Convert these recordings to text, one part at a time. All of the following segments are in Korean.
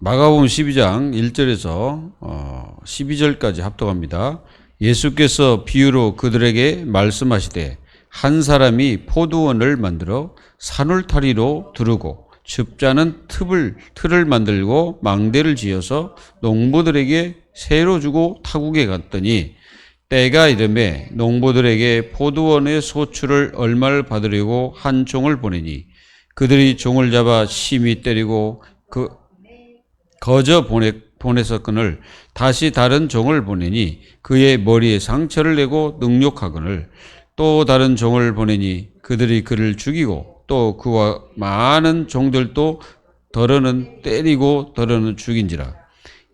마가복음 12장 1절에서 12절까지 합독합니다. 예수께서 비유로 그들에게 말씀하시되 한 사람이 포도원을 만들어 산울타리로 두르고 줍자는 틀을 만들고 망대를 지어서 농부들에게 새로 주고 타국에 갔더니 때가 이르매 농부들에게 포도원의 소출을 얼마를 받으려고 한 종을 보내니 그들이 종을 잡아 심히 때리고 거저 보내서거늘 다시 다른 종을 보내니 그의 머리에 상처를 내고 능욕하거늘 또 다른 종을 보내니 그들이 그를 죽이고 또 그와 많은 종들도 더러는 때리고 더러는 죽인지라.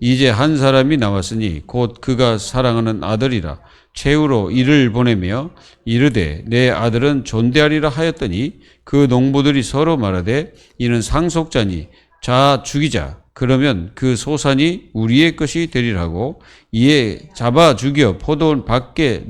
이제 한 사람이 남았으니 곧 그가 사랑하는 아들이라 최후로 이를 보내며 이르되 내 아들은 존대하리라 하였더니 그 농부들이 서로 말하되 이는 상속자니 자 죽이자. 그러면 그 소산이 우리의 것이 되리라고 이에 잡아 죽여 포도원 밖에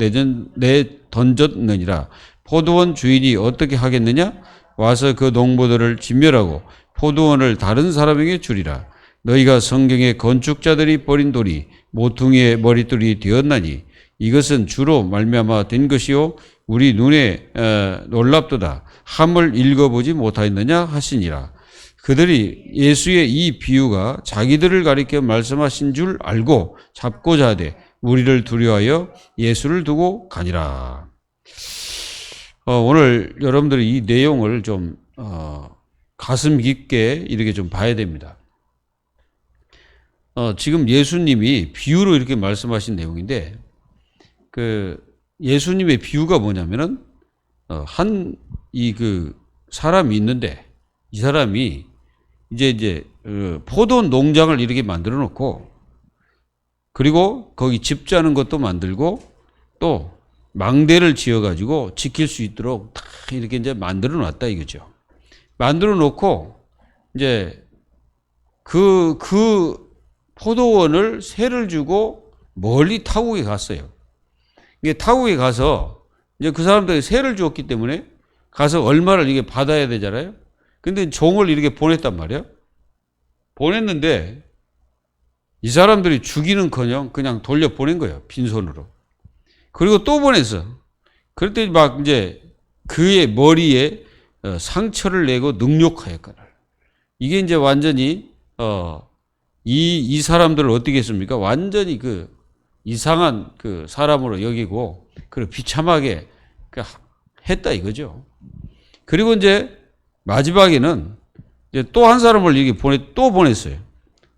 내던졌느니라. 포도원 주인이 어떻게 하겠느냐? 와서 그 농부들을 진멸하고 포도원을 다른 사람에게 주리라. 너희가 성경에 건축자들이 버린 돌이 모퉁이의 머릿돌이 되었나니 이것은 주로 말미암아 된 것이요 우리 눈에 놀랍도다. 함을 읽어보지 못하였느냐 하시니라. 그들이 예수의 이 비유가 자기들을 가리켜 말씀하신 줄 알고 잡고자 하되 우리를 두려워하여 예수를 두고 가니라. 오늘 여러분들이 이 내용을 좀 가슴 깊게 이렇게 좀 봐야 됩니다. 지금 예수님이 비유로 이렇게 말씀하신 내용인데 그 예수님의 비유가 뭐냐면은 사람이 있는데 이 사람이 이제 포도 농장을 이렇게 만들어 놓고 그리고 거기 집 자는 것도 만들고 또 망대를 지어 가지고 지킬 수 있도록 다 이렇게 이제 만들어 놨다 이거죠. 만들어 놓고 이제 그 포도원을 세를 주고 멀리 타국에 갔어요. 이게 타국에 가서 이제 그 사람들이 세를 주었기 때문에 가서 얼마를 이게 받아야 되잖아요. 근데 종을 이렇게 보냈단 말이에요. 보냈는데 이 사람들이 죽이는커녕 그냥 돌려보낸 거예요. 빈손으로. 그리고 또 보냈어. 그랬더니 막 이제 그의 머리에 상처를 내고 능욕하였거늘. 이게 이제 완전히 이 사람들을 어떻게 했습니까? 완전히 그 이상한 그 사람으로 여기고 그리고 비참하게 했다 이거죠. 그리고 이제 마지막에는 이제 또 한 사람을 이렇게 또 보냈어요.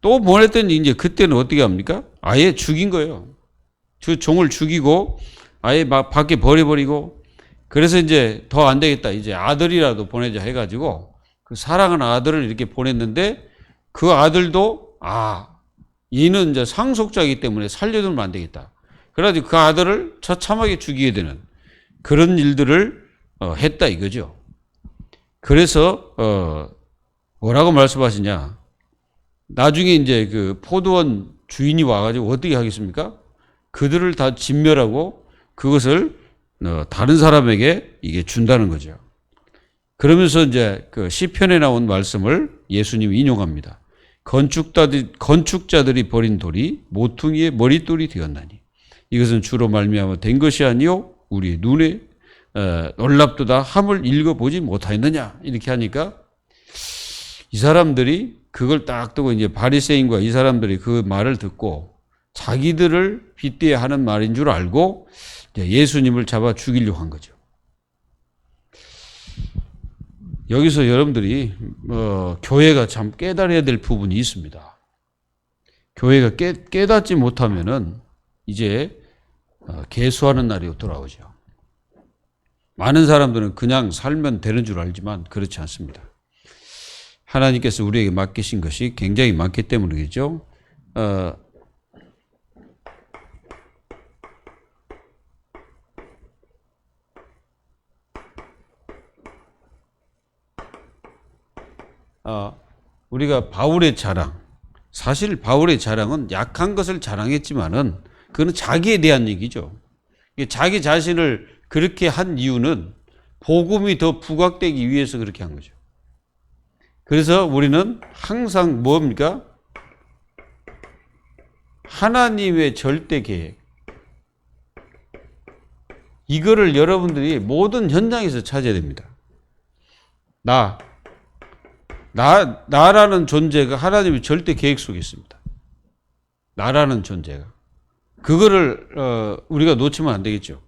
또 보냈더니 이제 그때는 어떻게 합니까? 아예 죽인 거예요. 그 종을 죽이고 아예 막 밖에 버려버리고 그래서 이제 더 안 되겠다. 이제 아들이라도 보내자 해가지고 그 사랑하는 아들을 이렇게 보냈는데 그 아들도 얘는 이제 상속자이기 때문에 살려두면 안 되겠다. 그래가지고 그 아들을 처참하게 죽이게 되는 그런 일들을 했다 이거죠. 그래서 뭐라고 말씀하시냐? 나중에 이제 그 포도원 주인이 와가지고 어떻게 하겠습니까? 그들을 다 진멸하고 그것을 다른 사람에게 이게 준다는 거죠. 그러면서 이제 그 시편에 나온 말씀을 예수님이 인용합니다. 건축자들이 버린 돌이 모퉁이의 머릿돌이 되었나니 이것은 주로 말미암아 된 것이 아니요 우리의 눈에 놀랍도다 함을 읽어보지 못하였느냐 이렇게 하니까 이 사람들이 그걸 딱 두고 이제 바리새인과 이 사람들이 그 말을 듣고 자기들을 빗대야 하는 말인 줄 알고 예수님을 잡아 죽이려고 한 거죠. 여기서 여러분들이 교회가 참 깨달아야 될 부분이 있습니다. 교회가 깨닫지 못하면은 이제 개수하는 날이 돌아오죠. 많은 사람들은 그냥 살면 되는 줄 알지만 그렇지 않습니다. 하나님께서 우리에게 맡기신 것이 굉장히 많기 때문이겠죠. 우리가 바울의 자랑, 사실 바울의 자랑은 약한 것을 자랑했지만은 그건 자기에 대한 얘기죠. 자기 자신을 그렇게 한 이유는 복음이 더 부각되기 위해서 그렇게 한 거죠. 그래서 우리는 항상 뭡니까? 하나님의 절대 계획. 이거를 여러분들이 모든 현장에서 찾아야 됩니다. 나라는 존재가 하나님의 절대 계획 속에 있습니다. 나라는 존재가. 그거를 우리가 놓치면 안 되겠죠.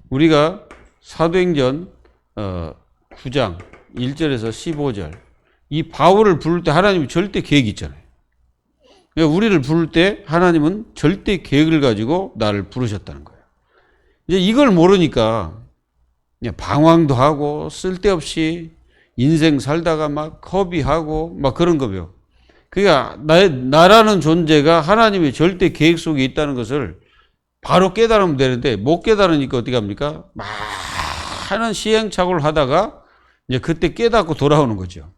우리가 사도행전 9장 1절에서 15절 이 바울을 부를 때 하나님이 절대 계획이 있잖아요. 그러니까 우리를 부를 때 하나님은 절대 계획을 가지고 나를 부르셨다는 거예요. 이제 이걸 모르니까 그냥 방황도 하고 쓸데없이 인생 살다가 막 허비하고 막 그런 거고요. 그러니까 나라는 존재가 하나님의 절대 계획 속에 있다는 것을 바로 깨달으면 되는데 못 깨달으니까 어떻게 합니까? 많은 시행착오를 하다가 이제 그때 깨닫고 돌아오는 거죠.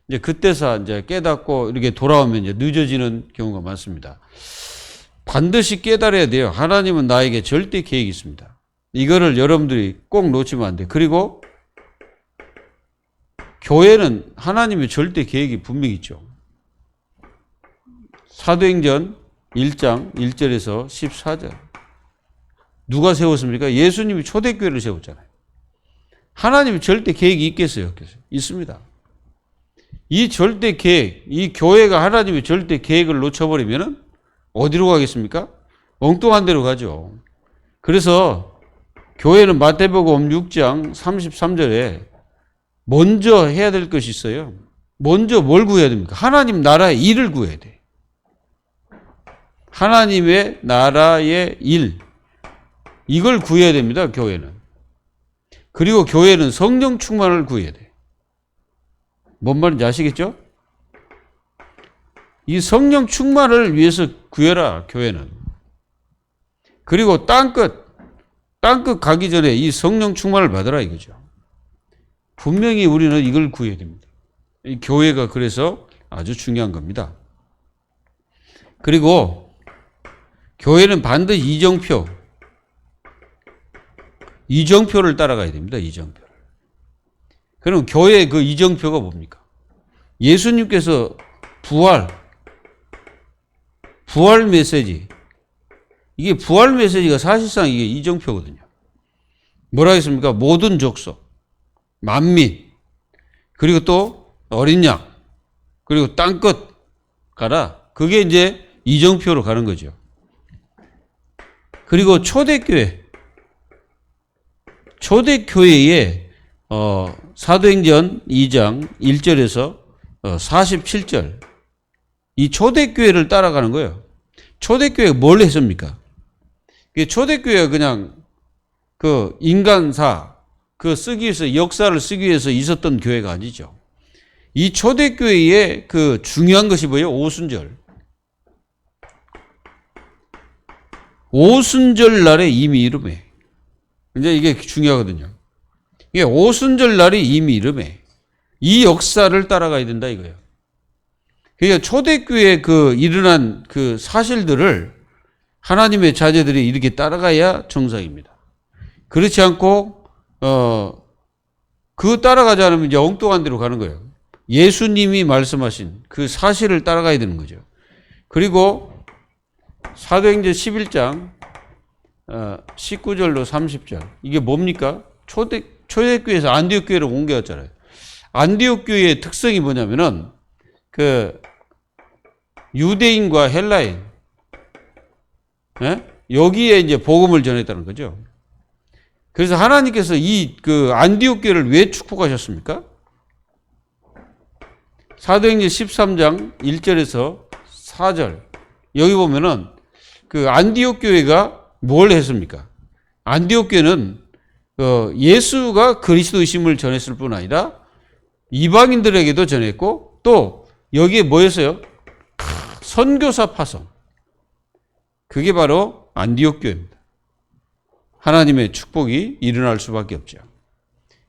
이제 그때서 이제 깨닫고 이렇게 돌아오면 이제 늦어지는 경우가 많습니다. 반드시 깨달아야 돼요. 하나님은 나에게 절대 계획이 있습니다. 이거를 여러분들이 꼭 놓치면 안 돼요. 그리고 교회는 하나님의 절대 계획이 분명히 있죠. 사도행전 1장 1절에서 14절. 누가 세웠습니까? 예수님이 초대교회를 세웠잖아요. 하나님의 절대 계획이 있겠어요? 있습니다. 이 절대 계획, 이 교회가 하나님의 절대 계획을 놓쳐버리면 어디로 가겠습니까? 엉뚱한 데로 가죠. 그래서 교회는 마태복음 6장 33절에 먼저 해야 될 것이 있어요. 먼저 뭘 구해야 됩니까? 하나님 나라의 일을 구해야 돼. 하나님의 나라의 일. 이걸 구해야 됩니다, 교회는. 그리고 교회는 성령 충만을 구해야 돼. 뭔 말인지 아시겠죠? 이 성령 충만을 위해서 구해라, 교회는. 그리고 땅끝 가기 전에 이 성령 충만을 받으라 이거죠. 분명히 우리는 이걸 구해야 됩니다. 이 교회가 그래서 아주 중요한 겁니다. 그리고 교회는 반드시 이정표를 따라가야 됩니다. 이정표를. 그럼 교회의 그 이정표가 뭡니까? 예수님께서 부활 메시지. 이게 부활 메시지가 사실상 이게 이정표거든요. 뭐라 했습니까? 모든 족속, 만민, 그리고 또 어린 양, 그리고 땅끝 가라. 그게 이제 이정표로 가는 거죠. 그리고 초대교회에 사도행전 2장 1절에서 47절 이 초대교회를 따라가는 거예요. 초대교회가 뭘 했습니까? 초대교회가 그냥 그 인간사 쓰기 위해서 역사를 쓰기 위해서 있었던 교회가 아니죠. 이 초대교회의 그 중요한 것이 뭐예요? 오순절 날에 이미 이름해. 이제 이게 중요하거든요. 이게 오순절 날이 이미 이름해. 이 역사를 따라가야 된다 이거예요. 그러니까 초대교회에 그 일어난 그 사실들을 하나님의 자녀들이 이렇게 따라가야 정상입니다. 그렇지 않고 그거 따라가지 않으면 이제 엉뚱한 데로 가는 거예요. 예수님이 말씀하신 그 사실을 따라가야 되는 거죠. 그리고 사도행전 11장 19절로 30절 이게 뭡니까? 초대교회에서 안디옥 교회로 옮겨왔잖아요. 안디옥 교회의 특성이 뭐냐면은 그 유대인과 헬라인 여기에 이제 복음을 전했다는 거죠. 그래서 하나님께서 이 그 안디옥 교회를 왜 축복하셨습니까? 사도행전 13장 1절에서 4절 여기 보면은 그 안디옥 교회가 뭘 했습니까? 안디옥 교회는 예수가 그리스도이심을 전했을 뿐 아니라 이방인들에게도 전했고 또 여기에 뭐였어요? 선교사 파송. 그게 바로 안디옥 교회입니다. 하나님의 축복이 일어날 수밖에 없죠.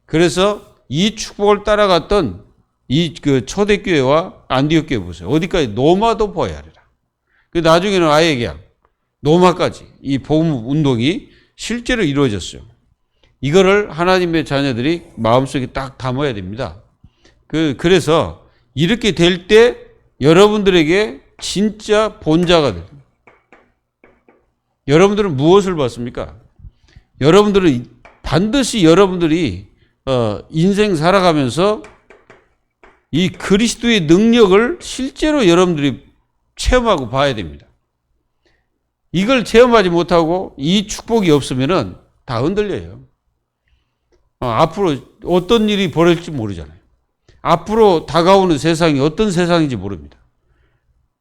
그래서 이 축복을 따라갔던 이 그 초대교회와 안디옥 교회 보세요. 어디까지 노마도 보아야 하리라. 그 나중에는 아예 그냥 노마까지 이 복음 운동이 실제로 이루어졌어요. 이거를 하나님의 자녀들이 마음속에 딱 담아야 됩니다. 그래서 이렇게 될 때 여러분들에게 진짜 본자가 됩니다. 여러분들은 무엇을 받습니까? 여러분들은 반드시 여러분들이 인생 살아가면서 이 그리스도의 능력을 실제로 여러분들이 체험하고 봐야 됩니다. 이걸 체험하지 못하고 이 축복이 없으면은 다 흔들려요. 앞으로 어떤 일이 벌어질지 모르잖아요. 앞으로 다가오는 세상이 어떤 세상인지 모릅니다.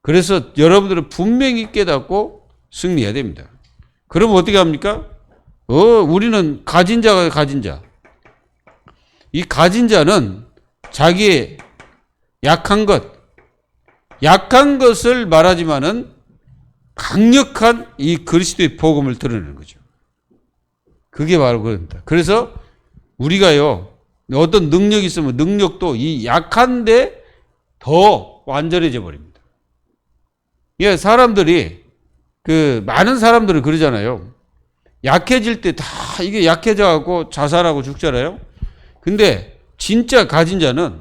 그래서 여러분들은 분명히 깨닫고 승리해야 됩니다. 그럼 어떻게 합니까? 우리는 가진 자가 가진 자. 이 가진 자는 자기의 약한 것을 말하지만은 강력한 이 그리스도의 복음을 드러내는 거죠. 그게 바로 그겁니다. 그래서 우리가요, 어떤 능력이 있으면 능력도 이 약한데 더 완전해져 버립니다. 예, 사람들이, 많은 사람들은 그러잖아요. 약해질 때 다 이게 약해져갖고 자살하고 죽잖아요. 근데 진짜 가진 자는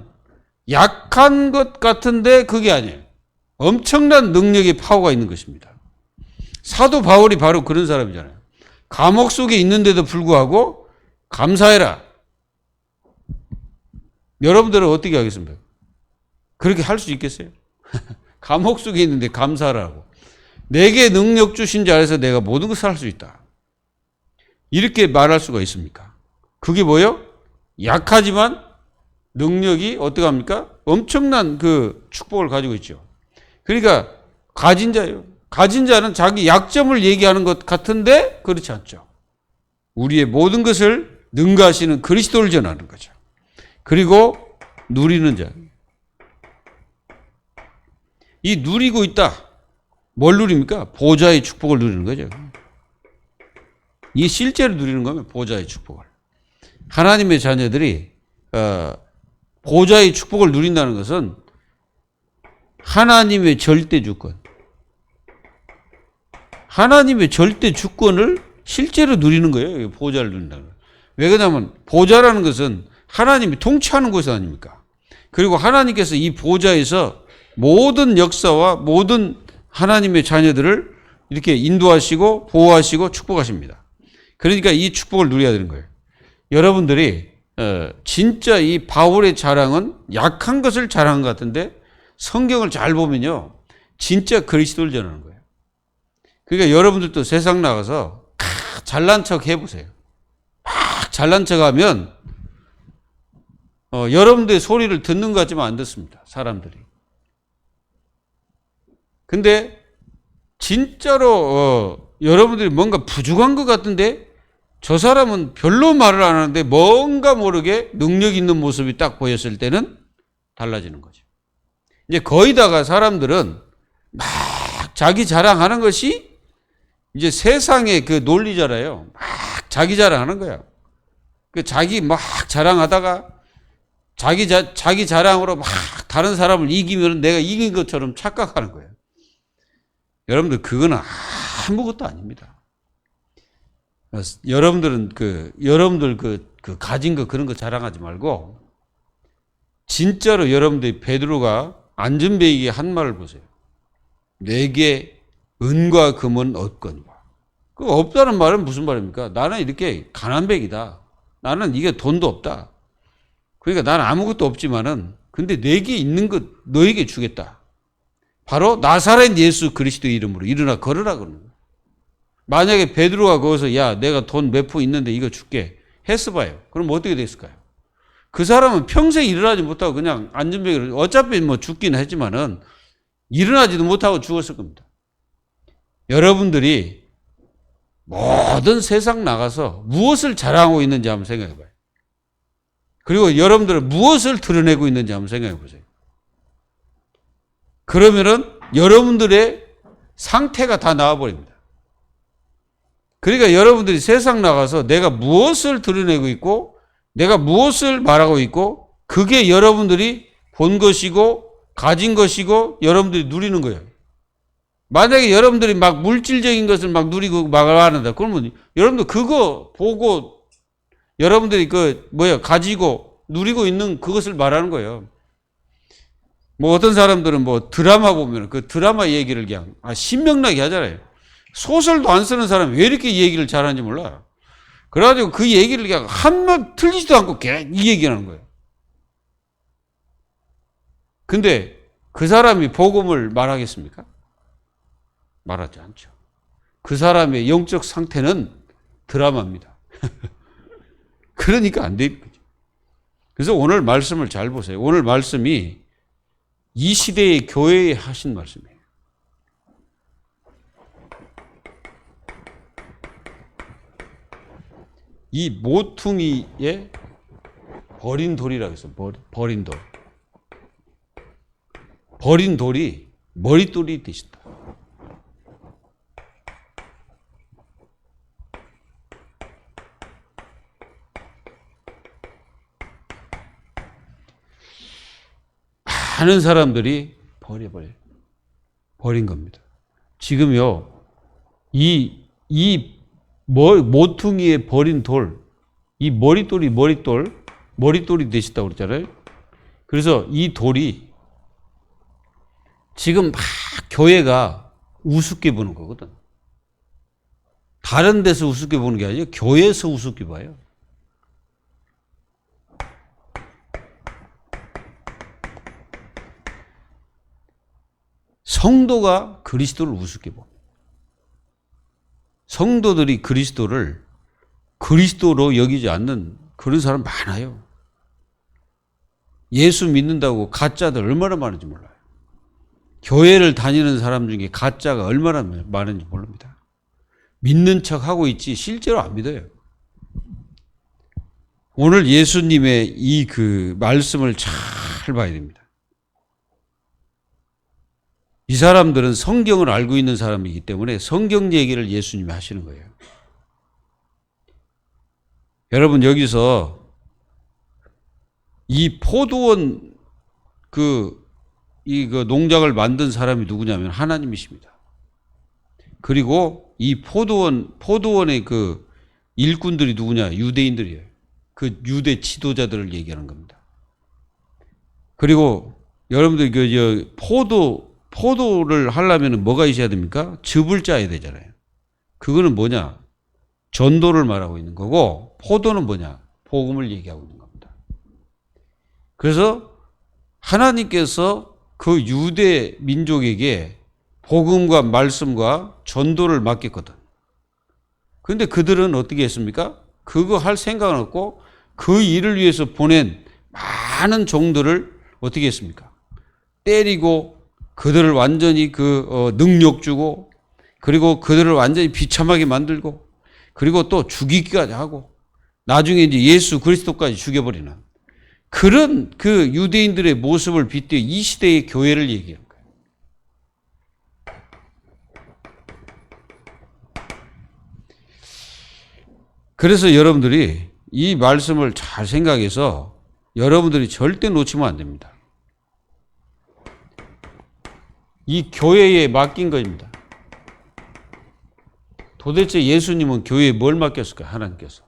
약한 것 같은데 그게 아니에요. 엄청난 능력의 파워가 있는 것입니다. 사도 바울이 바로 그런 사람이잖아요. 감옥 속에 있는데도 불구하고 감사해라. 여러분들은 어떻게 하겠습니까? 그렇게 할 수 있겠어요? 감옥 속에 있는데 감사하라고. 내게 능력 주신 자 안에서 내가 모든 것을 할 수 있다. 이렇게 말할 수가 있습니까? 그게 뭐예요? 약하지만 능력이 어떻게 합니까? 엄청난 그 축복을 가지고 있죠. 그러니까 가진 자예요. 가진 자는 자기 약점을 얘기하는 것 같은데 그렇지 않죠. 우리의 모든 것을 능가하시는 그리스도를 전하는 거죠. 그리고 누리는 자. 이 누리고 있다. 뭘 누립니까? 보좌의 축복을 누리는 거죠. 이 실제로 누리는 거면 보좌의 축복을. 하나님의 자녀들이 보좌의 축복을 누린다는 것은 하나님의 절대 주권. 하나님의 절대 주권을 실제로 누리는 거예요. 보좌를 누린다는 거예요. 왜 그러냐면 보좌라는 것은 하나님이 통치하는 곳 아닙니까? 그리고 하나님께서 이 보좌에서 모든 역사와 모든 하나님의 자녀들을 이렇게 인도하시고 보호하시고 축복하십니다. 그러니까 이 축복을 누려야 되는 거예요. 여러분들이 진짜 이 바울의 자랑은 약한 것을 자랑한 것 같은데 성경을 잘 보면요. 진짜 그리스도를 전하는 거예요. 그러니까 여러분들도 세상 나가서 잘난 척 해보세요. 막 잘난 척 하면 여러분들의 소리를 듣는 것 같지만 안 듣습니다. 사람들이. 근데 진짜로 여러분들이 뭔가 부족한 것 같은데 저 사람은 별로 말을 안 하는데 뭔가 모르게 능력 있는 모습이 딱 보였을 때는 달라지는 거죠. 이제 거의 다가 사람들은 막 자기 자랑하는 것이 이제 세상의 그 논리잖아요. 막 자기 자랑하는 거야. 그 자기 막 자랑하다가 자기 자랑으로 막 다른 사람을 이기면 내가 이긴 것처럼 착각하는 거예요. 여러분들 그거는 아무것도 아닙니다. 여러분들은 여러분들 가진 거 그런 거 자랑하지 말고 진짜로 여러분들이 베드로가 안전뱅이에게 한 말을 보세요. 내게 은과 금은 없거니와. 그 없다는 말은 무슨 말입니까? 나는 이렇게 가난뱅이다. 나는 이게 돈도 없다. 그러니까 나는 아무것도 없지만은 근데 내게 있는 것 너에게 주겠다. 바로 나사렛 예수 그리스도의 이름으로 일어나 걸으라 그러는 거예요. 만약에 베드로가 거기서 야 내가 돈 몇 푼 있는데 이거 줄게 했어 봐요. 그럼 어떻게 됐을까요? 그 사람은 평생 일어나지 못하고 그냥 안전뱅이를 어차피 뭐 죽긴 했지만은 일어나지도 못하고 죽었을 겁니다. 여러분들이 모든 세상 나가서 무엇을 자랑하고 있는지 한번 생각해 봐요. 그리고 여러분들은 무엇을 드러내고 있는지 한번 생각해 보세요. 그러면은 여러분들의 상태가 다 나와버립니다. 그러니까 여러분들이 세상 나가서 내가 무엇을 드러내고 있고 내가 무엇을 말하고 있고 그게 여러분들이 본 것이고 가진 것이고 여러분들이 누리는 거예요. 만약에 여러분들이 막 물질적인 것을 막 누리고 막 하는다. 그러면 여러분들 그거 보고 여러분들이 가지고 누리고 있는 그것을 말하는 거예요. 뭐 어떤 사람들은 뭐 드라마 보면 그 드라마 얘기를 그냥 신명나게 하잖아요. 소설도 안 쓰는 사람이 왜 이렇게 이 얘기를 잘하는지 몰라. 그래가지고 그 얘기를 그냥 한번 틀리지도 않고 이 얘기하는 거예요. 근데 그 사람이 복음을 말하겠습니까? 말하지 않죠. 그 사람의 영적 상태는 드라마입니다. 그러니까 안 되는 거죠. 그래서 오늘 말씀을 잘 보세요. 오늘 말씀이 이 시대의 교회에 하신 말씀이에요. 이 모퉁이에 버린 돌이라고 했어요. 버린 돌. 버린 돌이 머릿돌이 되신다. 많은 사람들이 버린 겁니다. 지금요, 이 모퉁이에 버린 돌, 이 머릿돌이 되셨다고 그랬잖아요. 그래서 이 돌이 지금 막 교회가 우습게 보는 거거든. 다른 데서 우습게 보는 게 아니라 교회에서 우습게 봐요. 성도가 그리스도를 우습게 봅니다. 성도들이 그리스도를 그리스도로 여기지 않는 그런 사람 많아요. 예수 믿는다고 가짜들 얼마나 많은지 몰라요. 교회를 다니는 사람 중에 가짜가 얼마나 많은지 모릅니다. 믿는 척 하고 있지 실제로 안 믿어요. 오늘 예수님의 이 그 말씀을 잘 봐야 됩니다. 이 사람들은 성경을 알고 있는 사람이기 때문에 성경 얘기를 예수님이 하시는 거예요. 여러분 여기서 이 포도원 이 농장을 만든 사람이 누구냐면 하나님이십니다. 그리고 이 포도원의 그 일꾼들이 누구냐? 유대인들이에요. 그 유대 지도자들을 얘기하는 겁니다. 그리고 여러분들 포도를 하려면 뭐가 있어야 됩니까? 즙을 짜야 되잖아요. 그거는 뭐냐? 전도를 말하고 있는 거고, 포도는 뭐냐? 복음을 얘기하고 있는 겁니다. 그래서 하나님께서 그 유대 민족에게 복음과 말씀과 전도를 맡겼거든. 그런데 그들은 어떻게 했습니까? 그거 할 생각은 없고 그 일을 위해서 보낸 많은 종들을 어떻게 했습니까? 때리고 그들을 완전히 능력 주고, 그리고 그들을 완전히 비참하게 만들고, 그리고 또 죽이기까지 하고, 나중에 이제 예수 그리스도까지 죽여버리는 그런 그 유대인들의 모습을 빗대어 이 시대의 교회를 얘기하는 거예요. 그래서 여러분들이 이 말씀을 잘 생각해서 여러분들이 절대 놓치면 안 됩니다. 이 교회에 맡긴 것입니다. 도대체 예수님은 교회에 뭘 맡겼을까요? 하나님께서.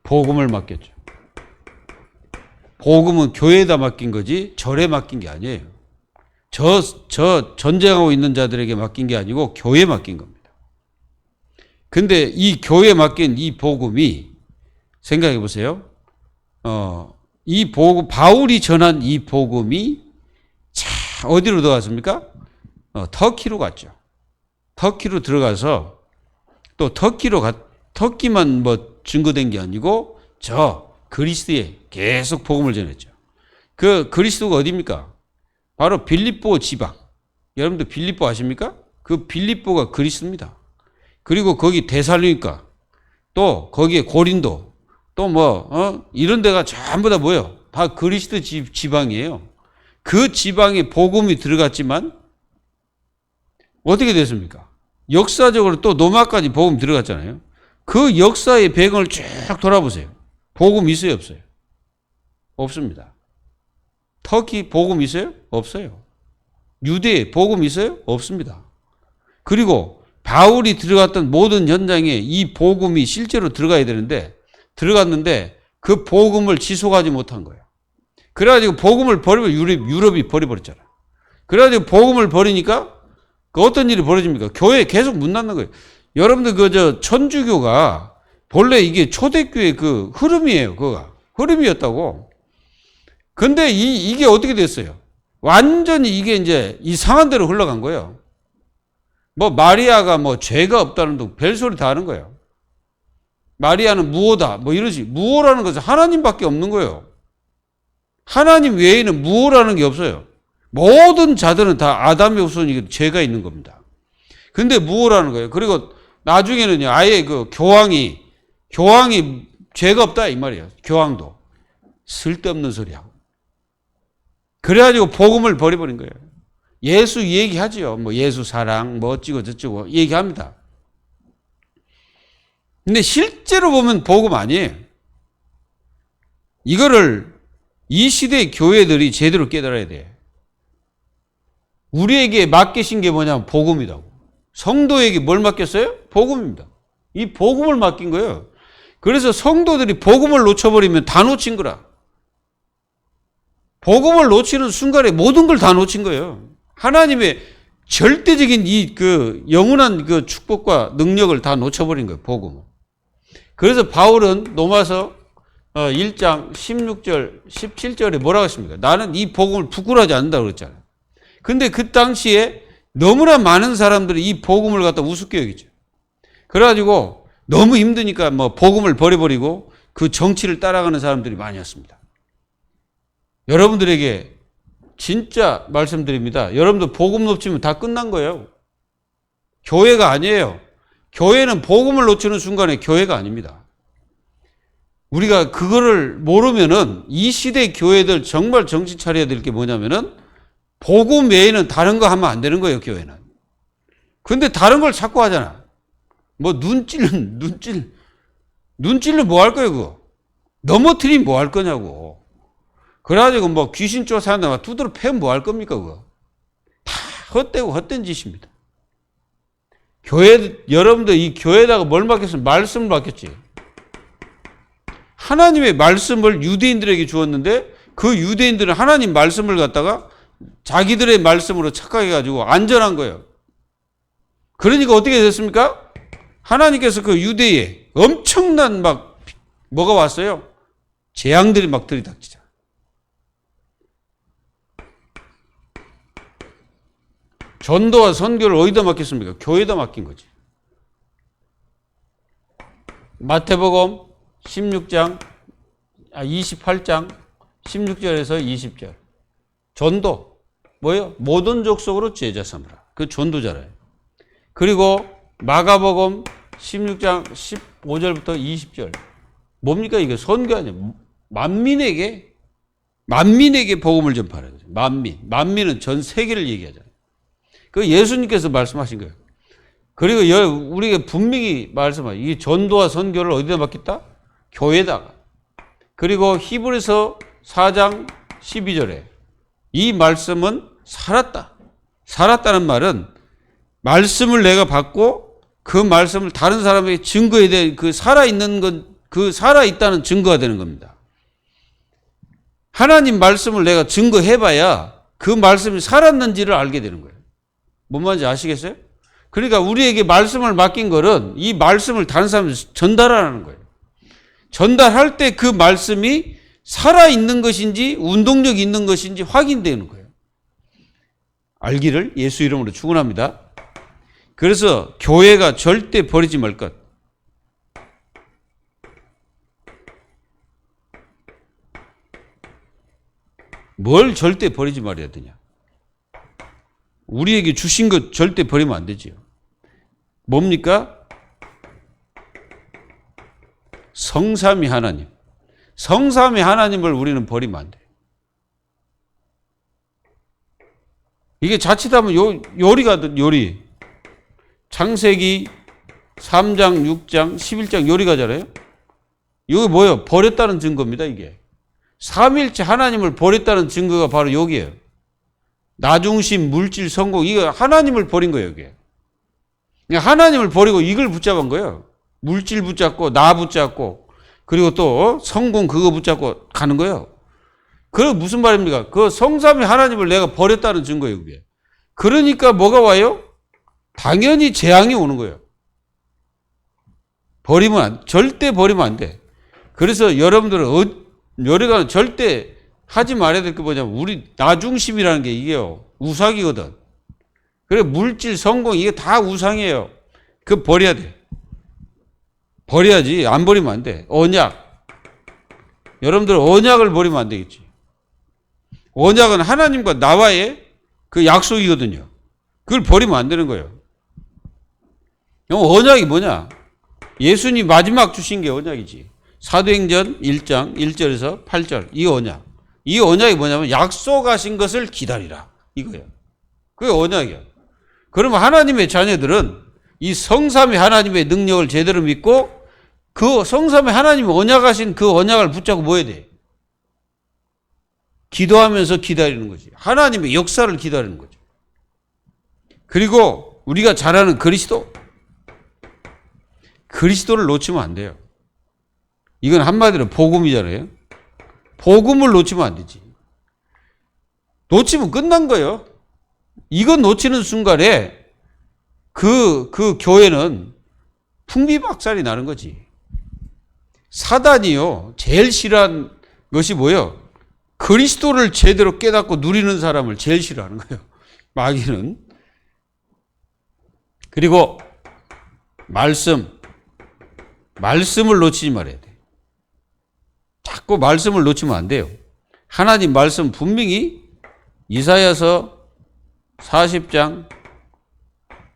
복음을 맡겼죠. 복음은 교회에다 맡긴 거지 절에 맡긴 게 아니에요. 저 전쟁하고 있는 자들에게 맡긴 게 아니고 교회에 맡긴 겁니다. 근데 이 교회에 맡긴 이 복음이, 생각해 보세요. 이 복음, 바울이 전한 이 복음이 어디로 들어갔습니까? 터키로 갔죠. 터키로 들어가서 또 터키만 증거된 게 아니고 그리스에 계속 복음을 전했죠. 그 그리스도가 어디입니까? 바로 빌립보 지방. 여러분들 빌립보 아십니까? 그 빌립보가 그리스입니다. 그리고 거기 데살로니가, 또 거기에 고린도, 또 이런 데가 전부 다 뭐예요? 다 그리스도 지방이에요. 그 지방에 복음이 들어갔지만 어떻게 됐습니까? 역사적으로 또 로마까지 복음 들어갔잖아요. 그 역사의 배경을 쭉 돌아보세요. 복음 있어요, 없어요? 없습니다. 터키 복음 있어요? 없어요. 유대 복음 있어요? 없습니다. 그리고 바울이 들어갔던 모든 현장에 이 복음이 실제로 들어가야 되는데, 들어갔는데 그 복음을 지속하지 못한 거예요. 그래가지고 복음을 버리고 유럽이 버려버렸잖아. 그래가지고 복음을 버리니까 그 어떤 일이 벌어집니까? 교회 계속 문 닫는 거예요. 여러분들 천주교가 본래 이게 초대교회 그 흐름이에요. 그거가 흐름이었다고. 근데 이게 어떻게 됐어요? 완전히 이게 이제 이상한 데로 흘러간 거예요. 뭐 마리아가 뭐 죄가 없다는 둥 별소리 다 하는 거예요. 마리아는 무호다 뭐 이러지. 무호라는 것은 하나님밖에 없는 거예요. 하나님 외에는 무호라는 게 없어요. 모든 자들은 다 아담의 후손이기 죄가 있는 겁니다. 근데 무호라는 거예요. 그리고 나중에는요, 아예 그 교황이 죄가 없다 이 말이에요. 교황도 쓸데없는 소리하고. 그래가지고 복음을 버려버린 거예요. 예수 얘기하지요. 뭐 예수 사랑 뭐 어찌고 저찌고 얘기합니다. 근데 실제로 보면 복음 아니에요. 이거를 이 시대의 교회들이 제대로 깨달아야 돼. 우리에게 맡기신 게 뭐냐면 복음이라고. 성도에게 뭘 맡겼어요? 복음입니다. 이 복음을 맡긴 거예요. 그래서 성도들이 복음을 놓쳐버리면 다 놓친 거라. 복음을 놓치는 순간에 모든 걸 다 놓친 거예요. 하나님의 절대적인 영원한 그 축복과 능력을 다 놓쳐버린 거예요. 복음은. 그래서 바울은 로마서 1장 16절, 17절에 뭐라고 했습니까? 나는 이 복음을 부끄러워하지 않는다고 그랬잖아요. 근데 그 당시에 너무나 많은 사람들이 이 복음을 갖다 우습게 여기죠. 그래가지고 너무 힘드니까 뭐 복음을 버려버리고 그 정치를 따라가는 사람들이 많이었습니다. 여러분들에게 진짜 말씀드립니다. 여러분들 복음 놓치면 다 끝난 거예요. 교회가 아니에요. 교회는 복음을 놓치는 순간에 교회가 아닙니다. 우리가 그거를 모르면은 이 시대 교회들 정말 정신 차려야 될 게 뭐냐면은 복음 외에는 다른 거 하면 안 되는 거예요, 교회는. 근데 다른 걸 자꾸 하잖아. 뭐 눈찔은 뭐 할 거예요, 그거? 넘어뜨리면 뭐 할 거냐고. 그래가지고 뭐 귀신 쫓아낸다, 두드러 패면 뭐 할 겁니까, 그거? 다 헛되고 헛된 짓입니다. 여러분들 이 교회에다가 뭘 맡겼으면 말씀을 맡겼지. 하나님의 말씀을 유대인들에게 주었는데 그 유대인들은 하나님 말씀을 갖다가 자기들의 말씀으로 착각해가지고 안전한 거예요. 그러니까 어떻게 됐습니까? 하나님께서 그 유대에 엄청난 뭐가 왔어요? 재앙들이 막 들이닥치자. 전도와 선교를 어디다 맡겼습니까? 교회에다 맡긴 거지. 마태복음 28장 16절에서 20절. 전도. 뭐예요? 모든 족속으로 제자 삼으라. 그 전도자래요. 그리고 마가복음 16장 15절부터 20절. 뭡니까? 이게 선교 아니에요. 만민에게 복음을 전파하라. 만민은 전 세계를 얘기하잖아요. 그 예수님께서 말씀하신 거예요. 그리고 우리가 분명히 말씀하죠. 이 전도와 선교를 어디다 맡겼다? 교회다가. 그리고 히브리서 4장 12절에 이 말씀은 살았다. 살았다는 말은 말씀을 내가 받고 그 말씀을 다른 사람에게 증거해야 될 그 살아있는 건 그 살아있다는 증거가 되는 겁니다. 하나님 말씀을 내가 증거해봐야 그 말씀이 살았는지를 알게 되는 거예요. 뭔 말인지 아시겠어요? 그러니까 우리에게 말씀을 맡긴 거는 이 말씀을 다른 사람한테 전달하는 거예요. 전달할 때 그 말씀이 살아있는 것인지 운동력이 있는 것인지 확인되는 거예요. 알기를 예수 이름으로 축원합니다. 그래서 교회가 절대 버리지 말 것. 뭘 절대 버리지 말아야 되냐. 우리에게 주신 것 절대 버리면 안 되지요. 뭡니까? 성삼위 하나님. 성삼위 하나님을 우리는 버리면 안 돼요. 이게 자칫하면 요리가 요리. 창세기 3장, 6장, 11장 요리가잖아요. 이게 뭐예요? 버렸다는 증거입니다, 이게. 삼일체 하나님을 버렸다는 증거가 바로 여기에요. 나중심, 물질, 성공, 이거 하나님을 버린 거예요, 이게. 하나님을 버리고 이걸 붙잡은 거예요. 물질 붙잡고, 나 붙잡고, 그리고 또 성공 그거 붙잡고 가는 거예요. 그게 무슨 말입니까? 그 성삼위 하나님을 내가 버렸다는 증거예요, 그게. 그러니까 뭐가 와요? 당연히 재앙이 오는 거예요. 절대 버리면 안 돼. 그래서 여러분들은 여러가 절대 하지 말아야 될 게 뭐냐면 우리 나중심이라는 게 이게요. 우상이거든. 그래 물질, 성공 이게 다 우상이에요. 그거 버려야 돼. 버려야지. 안 버리면 안 돼. 언약. 여러분들 언약을 버리면 안 되겠지. 언약은 하나님과 나와의 그 약속이거든요. 그걸 버리면 안 되는 거예요. 언약이 뭐냐? 예수님 마지막 주신 게 언약이지. 사도행전 1장 1절에서 8절 이 언약. 이 언약이 뭐냐면 약속하신 것을 기다리라. 이거예요. 그게 언약이야. 그러면 하나님의 자녀들은 이 성삼위 하나님의 능력을 제대로 믿고 그 성삼위 하나님이 언약하신 그 언약을 붙잡고 뭐 해야 돼? 기도하면서 기다리는 거지. 하나님의 역사를 기다리는 거죠. 그리고 우리가 잘 아는 그리스도를 놓치면 안 돼요. 이건 한마디로 복음이잖아요. 복음을 놓치면 안 되지. 놓치면 끝난 거예요. 이건 놓치는 순간에 그 교회는 풍비박살이 나는 거지. 사단이요. 제일 싫어하는 것이 뭐예요? 그리스도를 제대로 깨닫고 누리는 사람을 제일 싫어하는 거예요. 마귀는. 그리고 말씀을 놓치지 말아야 돼. 자꾸 말씀을 놓치면 안 돼요. 하나님 말씀 분명히 이사야서 40장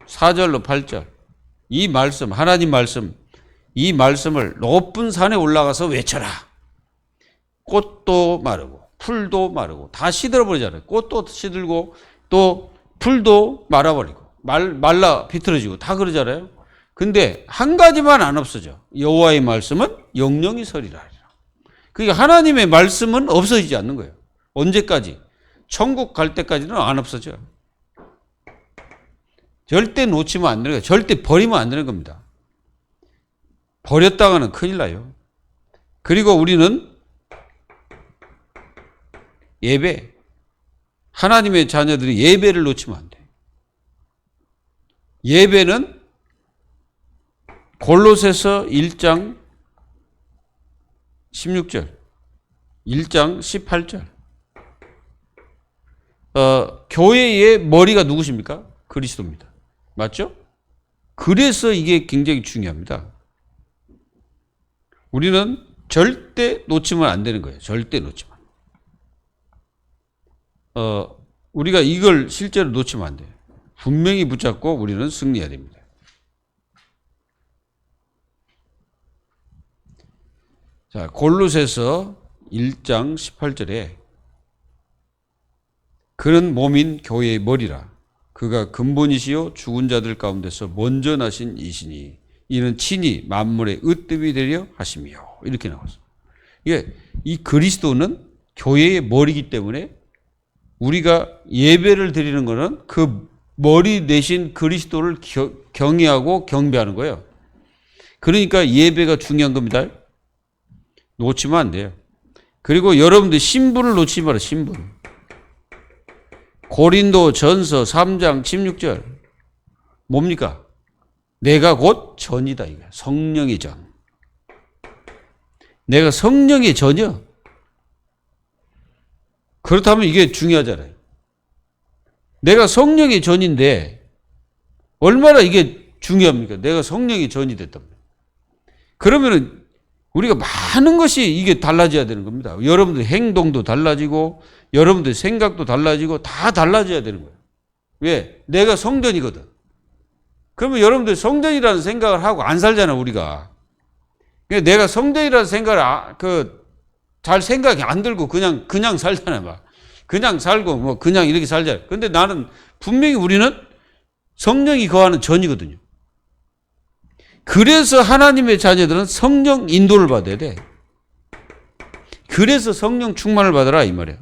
4절로 8절 이 말씀, 하나님 말씀, 이 말씀을 높은 산에 올라가서 외쳐라. 꽃도 마르고 풀도 마르고 다 시들어버리잖아요. 꽃도 시들고 또 풀도 말아버리고 말라 비틀어지고 다 그러잖아요. 근데 한 가지만 안 없어져. 여호와의 말씀은 영영이 서리라. 그러니까 하나님의 말씀은 없어지지 않는 거예요. 언제까지? 천국 갈 때까지는 안 없어져. 절대 놓치면 안 되는 거예요. 절대 버리면 안 되는 겁니다. 버렸다가는 큰일 나요. 그리고 우리는 예배, 하나님의 자녀들이 예배를 놓치면 안 돼. 예배는 골로새서 1장 16절, 1장 18절. 교회의 머리가 누구십니까? 그리스도입니다. 맞죠? 그래서 이게 굉장히 중요합니다. 우리는 절대 놓치면 안 되는 거예요. 절대 놓치면. 우리가 이걸 실제로 놓치면 안 돼요. 분명히 붙잡고 우리는 승리해야 됩니다. 자, 골로새서 1장 18절에 그는 몸인 교회의 머리라. 그가 근본이시요 죽은 자들 가운데서 먼저 나신 이시니 이는 친히 만물의 으뜸이 되려 하시며 이렇게 나왔어요. 이게 이 그리스도는 교회의 머리이기 때문에 우리가 예배를 드리는 것은 그 머리 대신 그리스도를 경외하고 경배하는 거예요. 그러니까 예배가 중요한 겁니다. 놓치면 안 돼요. 그리고 여러분들 신분을 놓치지 마라. 신분. 고린도 전서 3장 16절 뭡니까? 내가 곧 전이다. 이거 성령의 전. 내가 성령의 전이요. 그렇다면 이게 중요하잖아요. 내가 성령의 전인데 얼마나 이게 중요합니까? 내가 성령의 전이 됐다면. 그러면은 우리가 많은 것이 이게 달라져야 되는 겁니다. 여러분들 행동도 달라지고 여러분들 생각도 달라지고 다 달라져야 되는 거예요. 왜? 내가 성전이거든. 그러면 여러분들 성전이라는 생각을 하고 안 살잖아, 우리가. 내가 성전이라는 생각을 잘 생각이 안 들고 그냥 살잖아, 막. 그냥 살고 뭐 그냥 이렇게 살잖아. 근데 나는 분명히 우리는 성령이 거하는 전이거든요. 그래서 하나님의 자녀들은 성령 인도를 받아야 돼. 그래서 성령 충만을 받아라 이 말이야.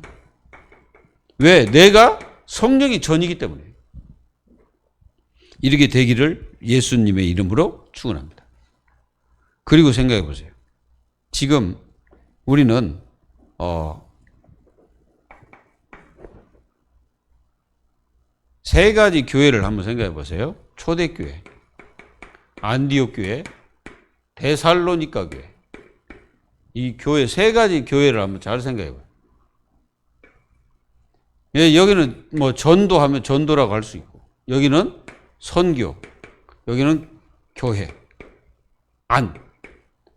왜? 내가 성령이 전이기 때문에. 이렇게 되기를 예수님의 이름으로 축원합니다. 그리고 생각해 보세요. 지금 우리는 세 가지 교회를 한번 생각해 보세요. 초대교회, 안디옥 교회, 데살로니가 교회. 이 교회 세 가지 교회를 한번 잘 생각해 봐요. 예, 여기는 뭐 전도하면 전도라고 할 수 있고, 여기는 선교, 여기는 교회,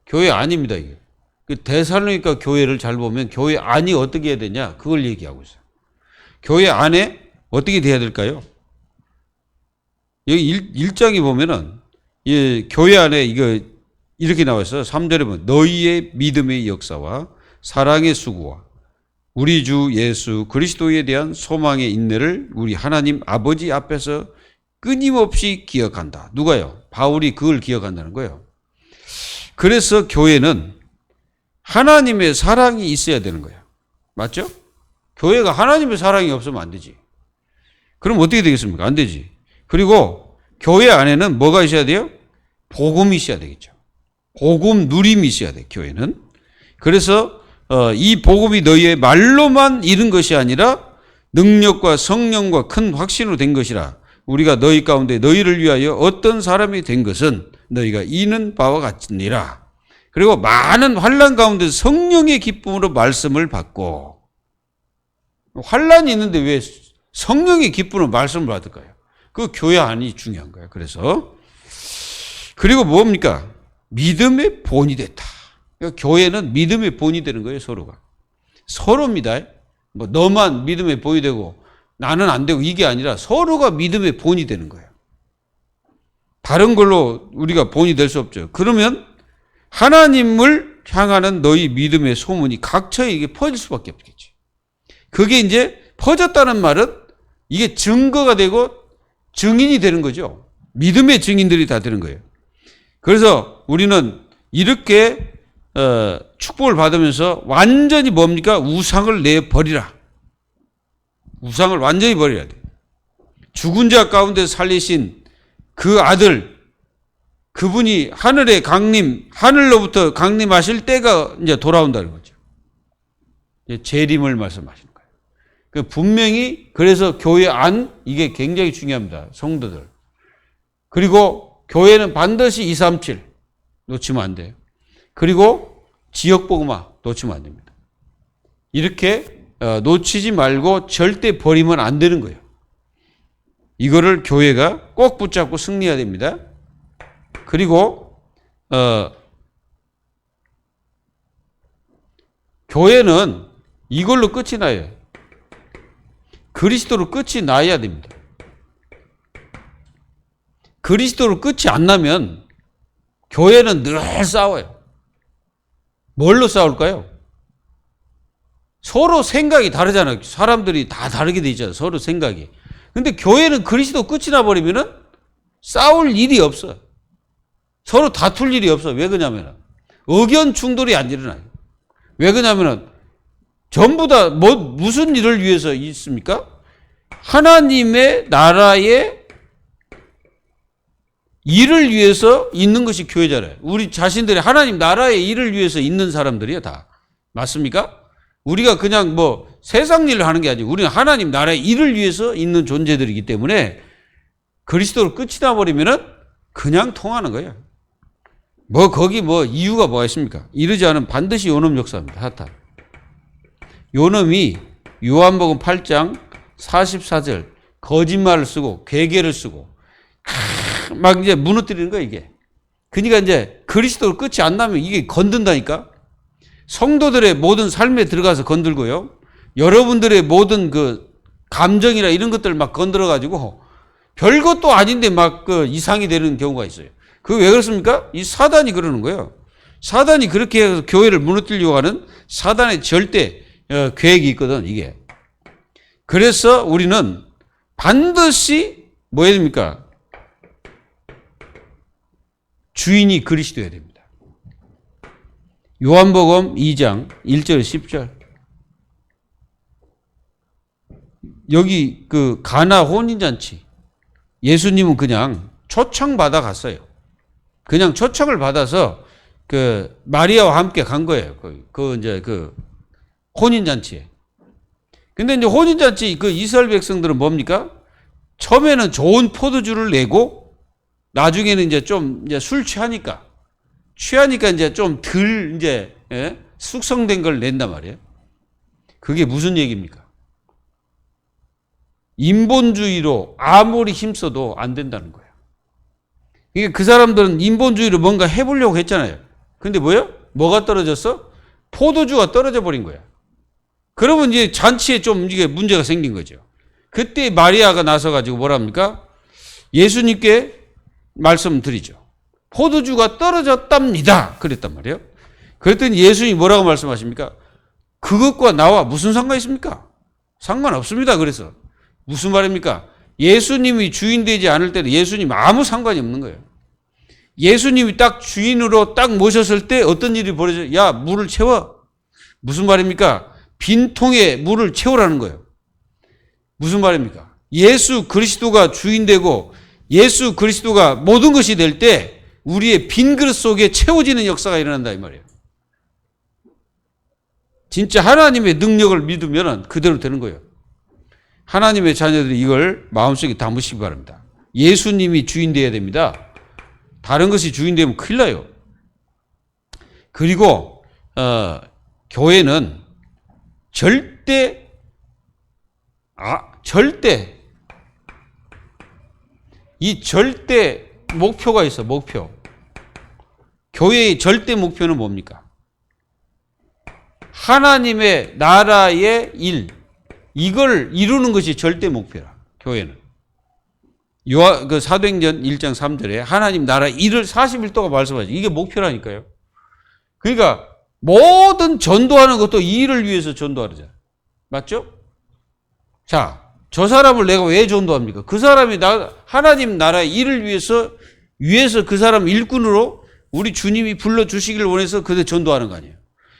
교회 안입니다, 이게. 그 데살로니가 교회를 잘 보면 교회 안이 어떻게 해야 되냐, 그걸 얘기하고 있어요. 교회 안에 어떻게 돼야 될까요? 여기 1장에 보면은, 예, 교회 안에 이거 이렇게 나와 있어요. 3절에 보면 너희의 믿음의 역사와 사랑의 수고와 우리 주 예수 그리스도에 대한 소망의 인내를 우리 하나님 아버지 앞에서 끊임없이 기억한다. 누가요? 바울이 그걸 기억한다는 거예요. 그래서 교회는 하나님의 사랑이 있어야 되는 거예요. 맞죠? 교회가 하나님의 사랑이 없으면 안 되지. 그럼 어떻게 되겠습니까? 안 되지. 그리고 교회 안에는 뭐가 있어야 돼요? 복음이 있어야 되겠죠. 복음 누림이 있어야 돼, 교회는. 그래서 이 복음이 너희의 말로만 이른 것이 아니라 능력과 성령과 큰 확신으로 된 것이라. 우리가 너희 가운데 너희를 위하여 어떤 사람이 된 것은 너희가 이는 바와 같으니라. 그리고 많은 환난 가운데 성령의 기쁨으로 말씀을 받고. 환난이 있는데 왜 성령의 기쁨으로 말씀을 받을까요? 그 교회 안이 중요한 거예요. 그리고 뭡니까? 믿음의 본이 됐다. 그러니까 교회는 믿음의 본이 되는 거예요, 서로가. 서로입니다. 뭐 너만 믿음의 본이 되고 나는 안 되고 이게 아니라 서로가 믿음의 본이 되는 거예요. 다른 걸로 우리가 본이 될 수 없죠. 그러면 하나님을 향하는 너희 믿음의 소문이 각처에 퍼질 수밖에 없겠지. 그게 이제 퍼졌다는 말은 이게 증거가 되고 증인이 되는 거죠. 믿음의 증인들이 다 되는 거예요. 그래서 우리는 이렇게 축복을 받으면서 완전히 뭡니까? 우상을 내버리라. 우상을 완전히 버려야 돼. 죽은 자 가운데 살리신 그 아들, 그분이 하늘의 강림, 하늘로부터 강림하실 때가 이제 돌아온다는 거죠. 재림을 말씀하시는 거예요. 분명히 그래서 교회 안 이게 굉장히 중요합니다. 성도들. 그리고 교회는 반드시 237 놓치면 안 돼요. 그리고 지역복음화 놓치면 안 됩니다. 이렇게 놓치지 말고 절대 버리면 안 되는 거예요. 이거를 교회가 꼭 붙잡고 승리해야 됩니다. 그리고 교회는 이걸로 끝이 나요. 그리스도로 끝이 나야 됩니다. 그리스도로 끝이 안 나면 교회는 늘 싸워요. 뭘로 싸울까요? 서로 생각이 다르잖아요. 사람들이 다 다르게 돼 있잖아요. 서로 생각이. 근데 교회는 그리스도 끝이 나버리면은 싸울 일이 없어요. 서로 다툴 일이 없어요. 왜 그러냐면 의견 충돌이 안 일어나요. 왜 그러냐면 전부 다 무슨 일을 위해서 있습니까? 하나님의 나라의 일을 위해서 있는 것이 교회잖아요. 우리 자신들이 하나님 나라의 일을 위해서 있는 사람들이에요, 다. 맞습니까? 우리가 그냥 뭐 세상 일을 하는 게 아니고 우리는 하나님 나라의 일을 위해서 있는 존재들이기 때문에 그리스도로 끝이 나버리면은 그냥 통하는 거예요. 거기 이유가 뭐가 있습니까? 이러지 않으면 반드시 요놈 역사입니다. 사탄. 요놈이 요한복음 8장 44절 거짓말을 쓰고 괴계를 쓰고 막 이제 무너뜨리는 거야, 이게. 그러니까 이제 그리스도로 끝이 안 나면 이게 건든다니까. 성도들의 모든 삶에 들어가서 건들고요. 여러분들의 모든 그 감정이나 이런 것들을 막 건드려 가지고 별것도 아닌데 막 그 이상이 되는 경우가 있어요. 그게 왜 그렇습니까? 이 사단이 그러는 거예요. 사단이 그렇게 해서 교회를 무너뜨리려고 하는 사단의 절대 계획이 있거든, 이게. 그래서 우리는 반드시 뭐 해야 됩니까? 주인이 그리스도여야 됩니다. 요한복음 2장 1절 10절. 여기 그 가나 혼인잔치. 예수님은 그냥 초청받아 갔어요. 그냥 초청을 받아서 그 마리아와 함께 간 거예요. 이제 그 혼인잔치에. 근데 이제 혼인잔치 그 이스라엘 백성들은 뭡니까? 처음에는 좋은 포도주를 내고 나중에는 이제 술 취하니까 이제 좀 덜 숙성된 걸 낸단 말이에요. 그게 무슨 얘기입니까? 인본주의로 아무리 힘써도 안 된다는 거예요. 그러니까 그 사람들은 인본주의로 뭔가 해보려고 했잖아요. 근데 뭐가 떨어졌어? 포도주가 떨어져 버린 거야. 그러면 이제 잔치에 좀 이게 문제가 생긴 거죠. 그때 마리아가 나서가지고 뭐라 합니까? 예수님께 말씀드리죠. 포도주가 떨어졌답니다. 그랬단 말이에요. 그랬더니 예수님이 뭐라고 말씀하십니까? 그것과 나와 무슨 상관이 있습니까? 상관없습니다. 그래서 무슨 말입니까? 예수님이 주인 되지 않을 때는 예수님 아무 상관이 없는 거예요. 예수님이 딱 주인으로 딱 모셨을 때 어떤 일이 벌어져요? 야, 물을 채워. 무슨 말입니까? 빈 통에 물을 채우라는 거예요. 무슨 말입니까? 예수 그리스도가 주인 되고 예수 그리스도가 모든 것이 될 때 우리의 빈 그릇 속에 채워지는 역사가 일어난다 이 말이에요. 진짜 하나님의 능력을 믿으면 그대로 되는 거예요. 하나님의 자녀들이 이걸 마음속에 담으시기 바랍니다. 예수님이 주인 되어야 됩니다. 다른 것이 주인 되면 큰일 나요. 그리고 교회는 절대 이 절대 목표가 있어. 목표. 교회의 절대 목표는 뭡니까? 하나님의 나라의 일, 이걸 이루는 것이 절대 목표라. 교회는. 사도행전 1장 3절에 하나님 나라 일을 41도가 말씀하죠. 이게 목표라니까요. 그러니까 모든 전도하는 것도 이 일을 위해서 전도하잖아요. 맞죠? 자, 저 사람을 내가 왜 전도합니까? 그 사람이 하나님 나라의 일을 위해서 그 사람 일꾼으로 우리 주님이 불러주시길 원해서 그들 전도하는 거 아니에요.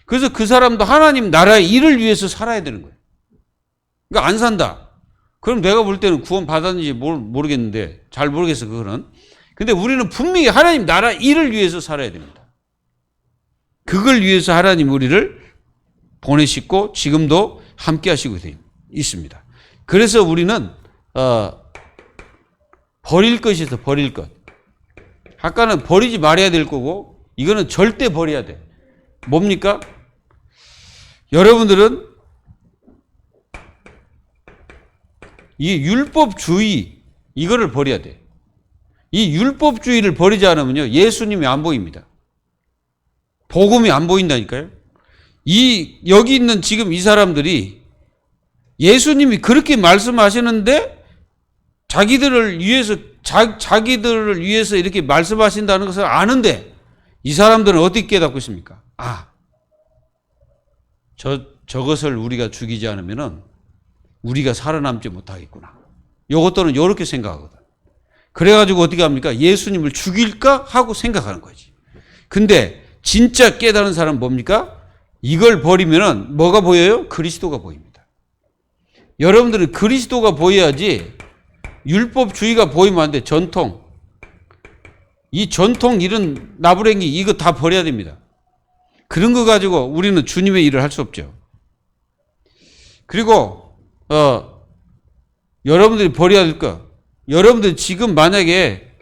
그래서 그 사람도 하나님 나라의 일을 위해서 살아야 되는 거예요. 그러니까 안 산다. 그럼 내가 볼 때는 구원 받았는지 모르겠는데, 잘 모르겠어, 그거는. 근데 우리는 분명히 하나님 나라 일을 위해서 살아야 됩니다. 그걸 위해서 하나님 우리를 보내시고 지금도 함께 하시고 있습니다. 그래서 우리는 버릴 것이 있어. 버릴 것. 아까는 버리지 말아야 될 거고 이거는 절대 버려야 돼. 뭡니까? 여러분들은 이 율법주의 이거를 버려야 돼. 이 율법주의를 버리지 않으면요 예수님이 안 보입니다. 복음이 안 보인다니까요. 여기 있는 지금 이 사람들이 예수님이 그렇게 말씀하시는데 자기들을 위해서 이렇게 말씀하신다는 것을 아는데 이 사람들은 어떻게 깨닫고 있습니까? 저것을 우리가 죽이지 않으면은 우리가 살아남지 못하겠구나. 이것들은 이렇게 생각하거든. 그래가지고 어떻게 합니까? 예수님을 죽일까 하고 생각하는 거지. 근데 진짜 깨달은 사람은 뭡니까? 이걸 버리면은 뭐가 보여요? 그리스도가 보입니다. 여러분들은 그리스도가 보여야지 율법주의가 보이면 안 돼. 전통. 이 전통 이런 나부랭이 이거 다 버려야 됩니다. 그런 거 가지고 우리는 주님의 일을 할 수 없죠. 그리고 여러분들이 버려야 될 거. 여러분들 지금 만약에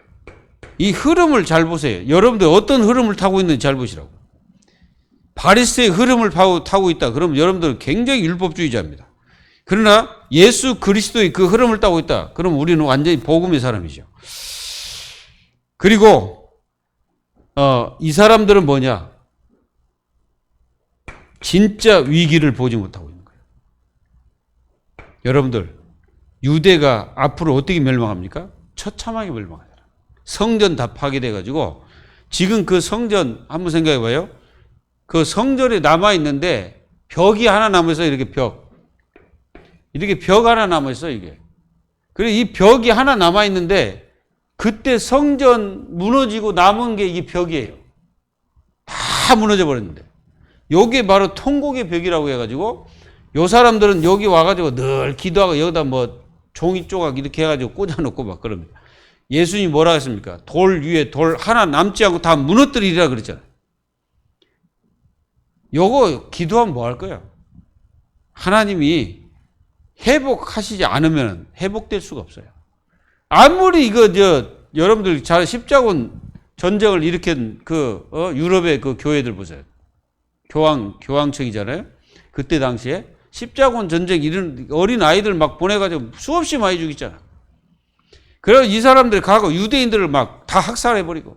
이 흐름을 잘 보세요. 여러분들 어떤 흐름을 타고 있는지 잘 보시라고. 바리새의 흐름을 타고 있다. 그러면 여러분들은 굉장히 율법주의자입니다. 그러나 예수 그리스도의 그 흐름을 타고 있다. 그럼 우리는 완전히 복음의 사람이죠. 그리고 이 사람들은 뭐냐? 진짜 위기를 보지 못하고 있는 거예요. 여러분들 유대가 앞으로 어떻게 멸망합니까? 처참하게 멸망하잖아. 성전 다 파괴돼가지고 지금 그 성전 한번 생각해봐요. 그 성전에 남아있는데 벽이 하나 남아있어. 이렇게 벽 하나 남아있어 이게. 그리고 이 벽이 하나 남아있는데 그때 성전 무너지고 남은 게 이게 벽이에요. 다 무너져 버렸는데 요게 바로 통곡의 벽이라고 해가지고 요 사람들은 여기 와가지고 늘 기도하고 여기다 뭐 종이 조각 이렇게 해가지고 꽂아놓고 막 그럽니다. 예수님이 뭐라 했습니까? 돌 위에 돌 하나 남지 않고 다 무너뜨리리라 그랬잖아요. 요거 기도하면 뭐 할 거예요? 하나님이 회복하시지 않으면 회복될 수가 없어요. 아무리 여러분들 잘 십자군 전쟁을 일으킨 유럽의 그 교회들 보세요. 교황청이잖아요. 그때 당시에 십자군 전쟁 이런 어린 아이들 막 보내가지고 수없이 많이 죽였잖아. 그래서 이 사람들이 가고 유대인들을 막 다 학살해버리고.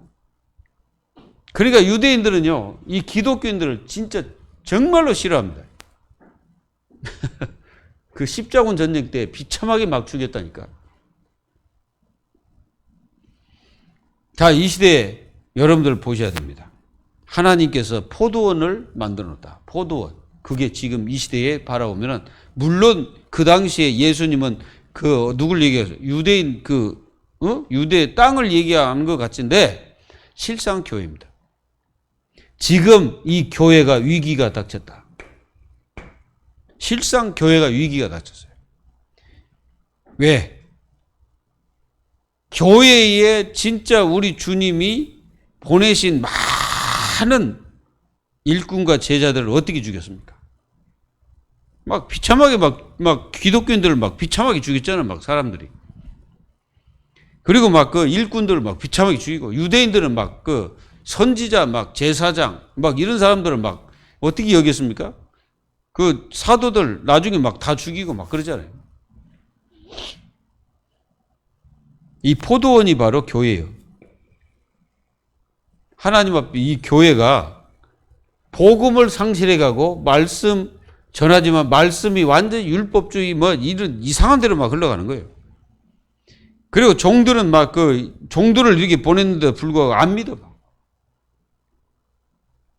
그러니까 유대인들은요, 이 기독교인들을 진짜 정말로 싫어합니다. 그 십자군 전쟁 때 비참하게 막 죽였다니까. 자, 이 시대에 여러분들 보셔야 됩니다. 하나님께서 포도원을 만들어 놓았다. 포도원. 그게 지금 이 시대에 바라보면은, 물론 그 당시에 예수님은 누굴 얘기해서 유대인 유대 땅을 얘기하는 것 같은데, 실상 교회입니다. 지금 이 교회가 위기가 닥쳤다. 실상 교회가 위기가 닥쳤어요. 왜? 교회에 진짜 우리 주님이 보내신 많은 일꾼과 제자들을 어떻게 죽였습니까? 막 비참하게 막 기독교인들을 막 비참하게 죽였잖아요. 막 사람들이. 그리고 막 그 일꾼들을 막 비참하게 죽이고, 유대인들은 막 선지자, 막 제사장, 막 이런 사람들을 막 어떻게 여겼습니까? 그 사도들 나중에 막 다 죽이고 막 그러잖아요. 이 포도원이 바로 교회예요. 하나님 앞에 이 교회가 복음을 상실해가고 말씀 전하지만 말씀이 완전히 율법주의 뭐 이런 이상한 데로 막 흘러가는 거예요. 그리고 종들은 막 종들을 이렇게 보냈는데 불구하고 안 믿어.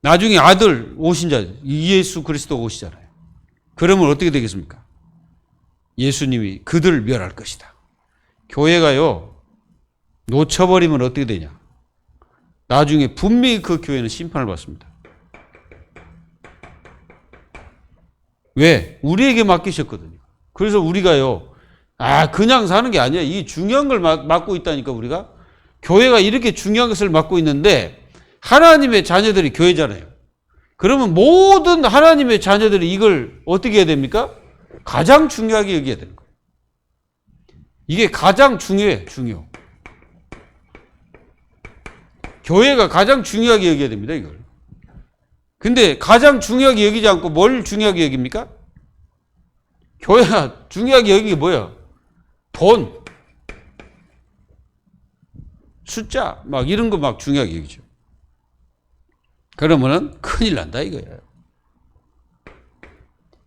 나중에 아들 오신 자 예수 그리스도 오시잖아요. 그러면 어떻게 되겠습니까? 예수님이 그들을 멸할 것이다. 교회가요, 놓쳐버리면 어떻게 되냐? 나중에 분명히 그 교회는 심판을 받습니다. 왜? 우리에게 맡기셨거든요. 그래서 우리가요, 그냥 사는 게 아니야. 이 중요한 걸 맡고 있다니까, 우리가. 교회가 이렇게 중요한 것을 맡고 있는데, 하나님의 자녀들이 교회잖아요. 그러면 모든 하나님의 자녀들이 이걸 어떻게 해야 됩니까? 가장 중요하게 여겨야 되는 거예요. 이게 가장 중요해, 중요. 교회가 가장 중요하게 여겨야 됩니다, 이걸. 근데 가장 중요하게 여기지 않고 뭘 중요하게 여깁니까? 교회가 중요하게 여기는 게 뭐야? 돈, 숫자, 막 이런 거 막 중요하게 여기죠. 그러면은 큰일 난다, 이거예요.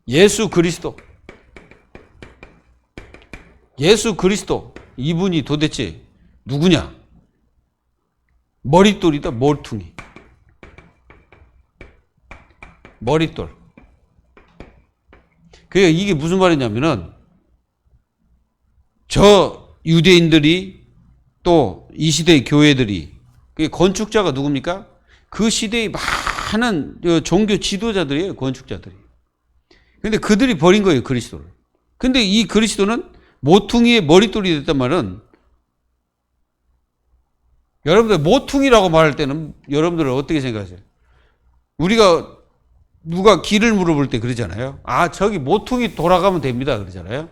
예수 그리스도, 이분이 도대체 누구냐? 머릿돌이다, 몰퉁이. 머릿돌. 그게 이게 무슨 말이냐면은, 저 유대인들이 또 이 시대의 교회들이, 그게 건축자가 누굽니까? 그 시대의 많은 종교 지도자들이에요, 건축자들이. 근데 그들이 버린 거예요, 그리스도를. 근데 이 그리스도는 모퉁이의 머릿돌이 됐단 말은, 여러분들 모퉁이라고 말할 때는 여러분들은 어떻게 생각하세요? 우리가 누가 길을 물어볼 때 그러잖아요. 저기 모퉁이 돌아가면 됩니다. 그러잖아요.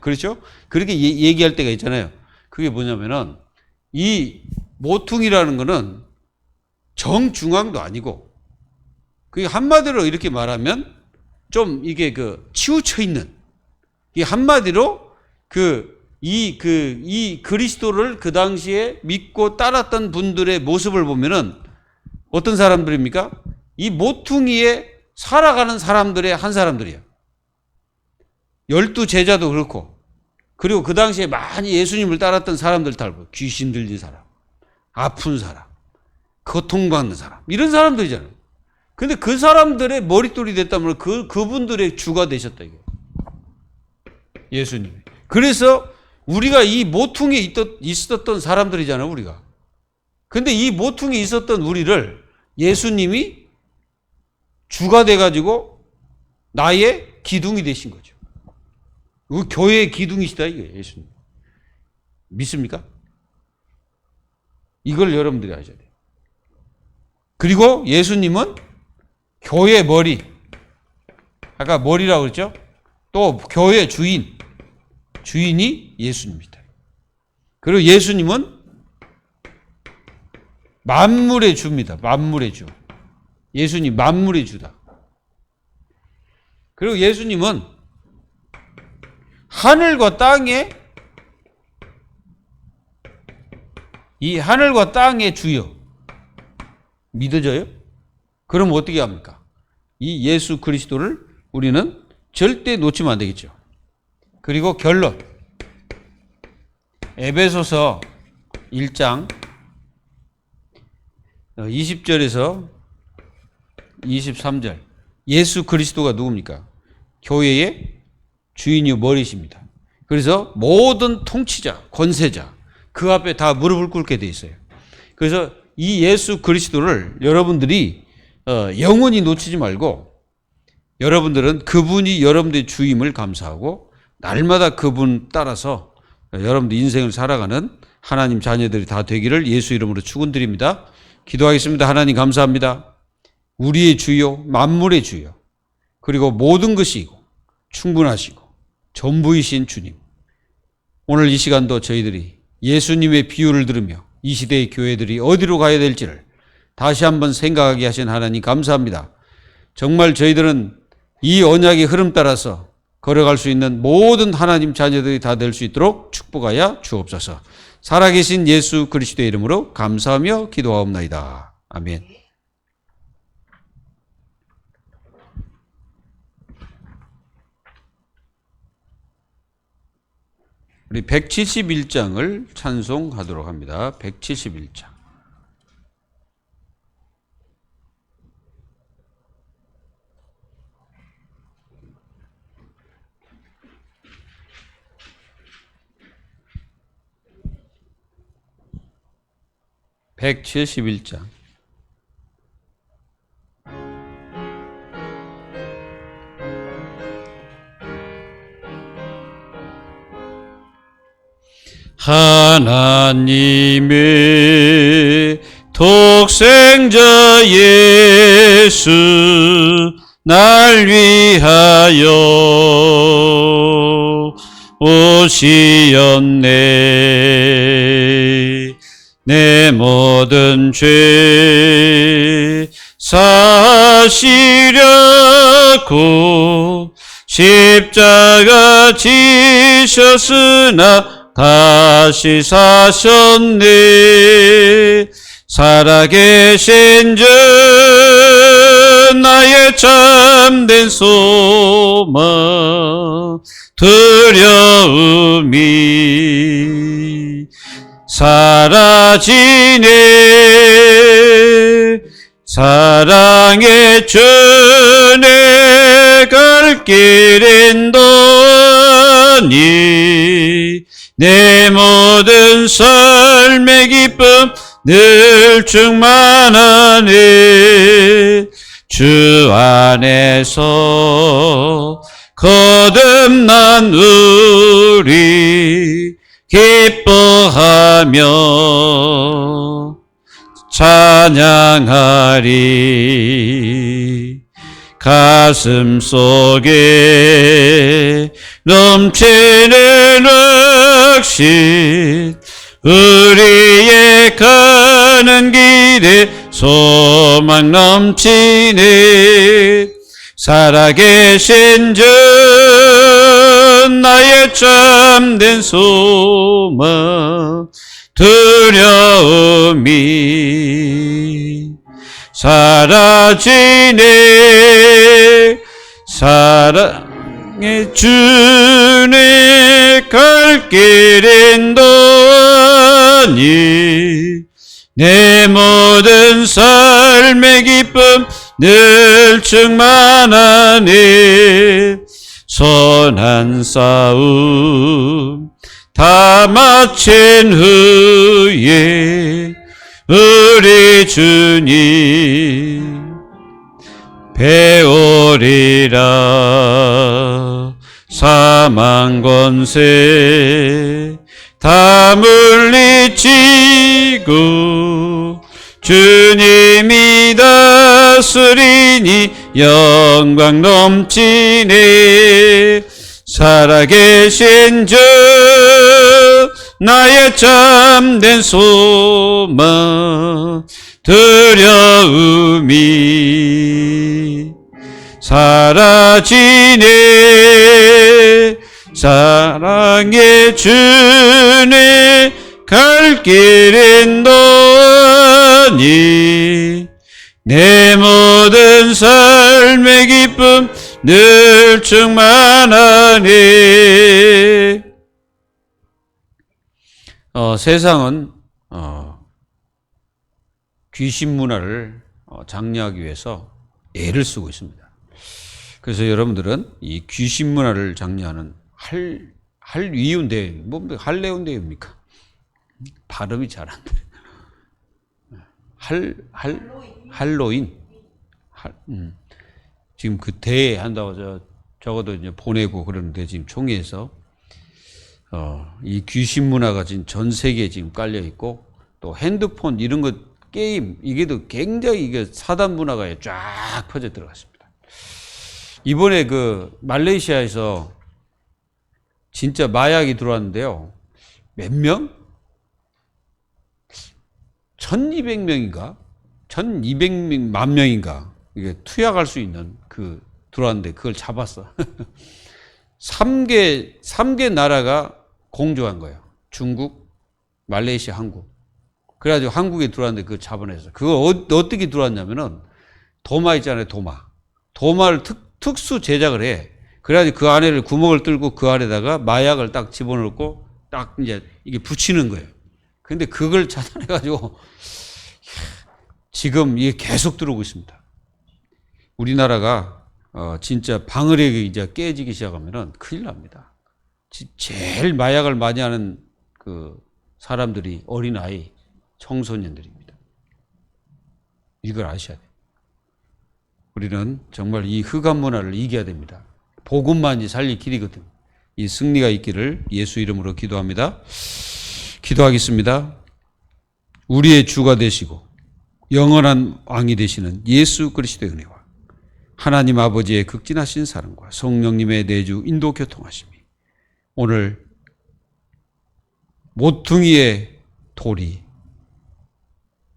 그렇죠? 그렇게 얘기할 때가 있잖아요. 그게 뭐냐면은, 이 모퉁이라는 거는 정중앙도 아니고, 그게 한마디로 이렇게 말하면 좀 이게 치우쳐 있는, 이 한마디로 이 그리스도를 그 당시에 믿고 따랐던 분들의 모습을 보면은 어떤 사람들입니까? 이 모퉁이에 살아가는 사람들의 한 사람들이야. 12 제자도 그렇고, 그리고 그 당시에 많이 예수님을 따랐던 사람들 다 귀신 들린 사람, 아픈 사람, 고통받는 사람, 이런 사람들이잖아요. 근데 그 사람들의 머릿돌이 됐다면 그분들의 주가 되셨다, 이게. 예수님이. 그래서 우리가 이 모퉁이에 있었던 사람들이잖아요, 우리가. 근데 이 모퉁이에 있었던 우리를 예수님이 주가 돼가지고 나의 기둥이 되신 거죠. 교회의 기둥이시다, 이게 예수님. 믿습니까? 이걸 여러분들이 아셔야 돼요. 그리고 예수님은 교회의 머리, 아까 머리라고 그랬죠? 또 교회의 주인이 예수님이다. 그리고 예수님은 만물의 주입니다. 만물의 주. 예수님 만물의 주다. 그리고 예수님은 하늘과 땅에 이 하늘과 땅의 주여. 믿어져요? 그럼 어떻게 합니까? 이 예수 그리스도를 우리는 절대 놓치면 안 되겠죠. 그리고 결론. 에베소서 1장 20절에서 23절. 예수 그리스도가 누굽니까? 교회의 주인이요 머리십니다. 그래서 모든 통치자, 권세자 그 앞에 다 무릎을 꿇게 돼 있어요. 그래서 이 예수 그리스도를 여러분들이 영원히 놓치지 말고 여러분들은 그분이 여러분들의 주임을 감사하고 날마다 그분 따라서 여러분들 인생을 살아가는 하나님 자녀들이 다 되기를 예수 이름으로 축원드립니다. 기도하겠습니다. 하나님 감사합니다. 우리의 주요, 만물의 주요, 그리고 모든 것이고 충분하시고 전부이신 주님. 오늘 이 시간도 저희들이 예수님의 비유를 들으며 이 시대의 교회들이 어디로 가야 될지를 다시 한번 생각하게 하신 하나님 감사합니다. 정말 저희들은 이 언약의 흐름 따라서 걸어갈 수 있는 모든 하나님 자녀들이 다 될 수 있도록 축복하여 주옵소서. 살아계신 예수 그리스도의 이름으로 감사하며 기도하옵나이다. 아멘. 우리 171장을 찬송하도록 합니다. 171장. (171장) 하나님의 독생자 예수 날 위하여 오시었네. 내 모든 죄 사시려고 십자가 지셨으나 다시 사셨네. 살아계신 주 나의 참된 소망 두려움이 사라지네. 사랑의 주 내 갈 길인 도니 내 모든 삶의 기쁨 늘 충만하네. 주 안에서 거듭난 우리 기뻐하며 찬양하리. 가슴 속에 넘치는 확신 우리의 가는 길에 소망 넘치네. 살아계신 주 나의 참된 소망 두려움이 사라지네. 사랑의 주내 갈 길인 도니 내 모든 삶의 기쁨 늘 충만하네. 선한 싸움 다 마친 후에 우리 주님 배우리라. 사망 권세 다 물리치고 주님이 다스리니 영광 넘치네. 살아계신 주 나의 참된 소망 두려움이 사라지네. 사랑의 주님 갈 길은 너니 내 모든 삶의 기쁨 늘 충만하니. 세상은 귀신 문화를 장려하기 위해서 애를 쓰고 있습니다. 그래서 여러분들은 이 귀신 문화를 장려하는 할위운 대회, 할레운 대회입니까? 발음이 잘 안 돼. 할로윈. 지금 그 대회 한다고 적어도 이제 보내고 그러는데 지금 총회에서 이 귀신 문화가 지금 전 세계에 지금 깔려 있고 또 핸드폰 이런 것 게임 이게도 굉장히 이게 사단 문화가 쫙 퍼져 들어갔습니다. 이번에 그 말레이시아에서 진짜 마약이 들어왔는데요. 몇 명? 1200명인가? 1200만 명인가? 이게 투약할 수 있는 그 들어왔는데 그걸 잡았어. 3개 나라가 공조한 거예요. 중국, 말레이시아, 한국. 그래가지고 한국에 들어왔는데 그걸 잡아냈어. 그거 어떻게 들어왔냐면은 도마 있잖아요, 도마. 도마를 특수 제작을 해. 그래가지고 그 안에를 구멍을 뚫고 그 안에다가 마약을 딱 집어넣고 딱 이제 이게 붙이는 거예요. 근데 그걸 차단해가지고 지금 이게 계속 들어오고 있습니다. 우리나라가 진짜 방어력이 이제 깨지기 시작하면은 큰일 납니다. 제일 마약을 많이 하는 그 사람들이 어린아이, 청소년들입니다. 이걸 아셔야 돼요. 우리는 정말 이 흑암 문화를 이겨야 됩니다. 복음만이 살릴 길이거든요. 이 승리가 있기를 예수 이름으로 기도합니다. 기도하겠습니다. 우리의 주가 되시고 영원한 왕이 되시는 예수 그리스도의 은혜와 하나님 아버지의 극진하신 사랑과 성령님의 내주 인도 교통하심이 오늘 모퉁이의 돌이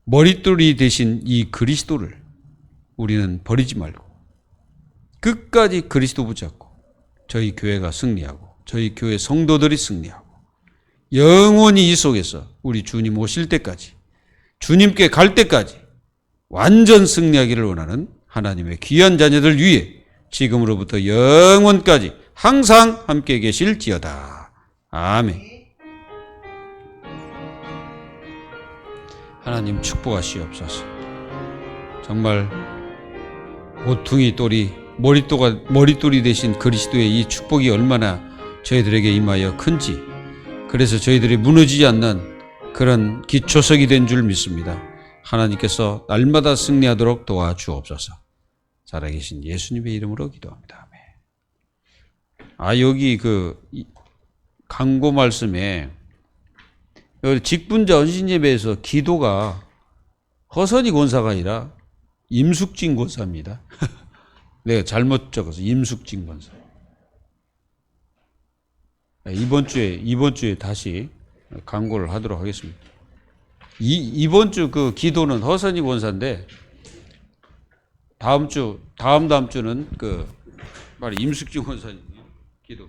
머릿돌이 되신 이 그리스도를 우리는 버리지 말고 끝까지 그리스도 붙잡고 저희 교회가 승리하고 저희 교회 성도들이 승리하고 영원히 이 속에서 우리 주님 오실 때까지 주님께 갈 때까지 완전 승리하기를 원하는 하나님의 귀한 자녀들 위해 지금으로부터 영원까지 항상 함께 계실지어다. 아멘. 하나님 축복하시옵소서. 정말 모퉁이 돌이 머릿돌이 되신 그리스도의 이 축복이 얼마나 저희들에게 임하여 큰지, 그래서 저희들이 무너지지 않는 그런 기초석이 된 줄 믿습니다. 하나님께서 날마다 승리하도록 도와주옵소서. 살아계신 예수님의 이름으로 기도합니다. 아멘. 여기 그 강고 말씀에 직분자 언신예배에서 기도가 허선이 권사가 아니라 임숙진 권사입니다. 내가 잘못 적어서 임숙진 권사. 이번 주에 다시 강고를 하도록 하겠습니다. 이번 주 그 기도는 허선이 권사인데 다음 주는 그 바로 임숙진 권사님 기도.